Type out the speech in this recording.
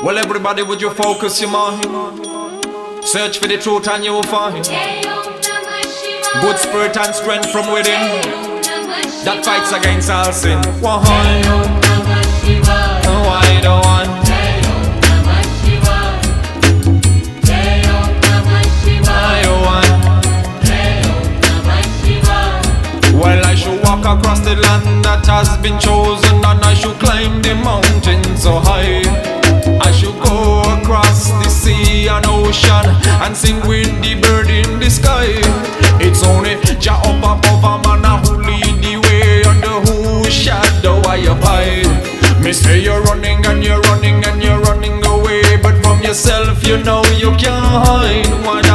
Well, everybody, would you focus your mind? Search for the truth and you will find good spirit and strength from within that fights against all sin. Why don't want? Well, I should walk across the land that has been chosen, and I should climb the mountain so high. I should go across the sea and ocean and sing with the bird in the sky. It's only Jah up above a man who lead the way, under whose shadow I abide. Me say you're running and you're running and you're running away, but from yourself you know you can't hide. What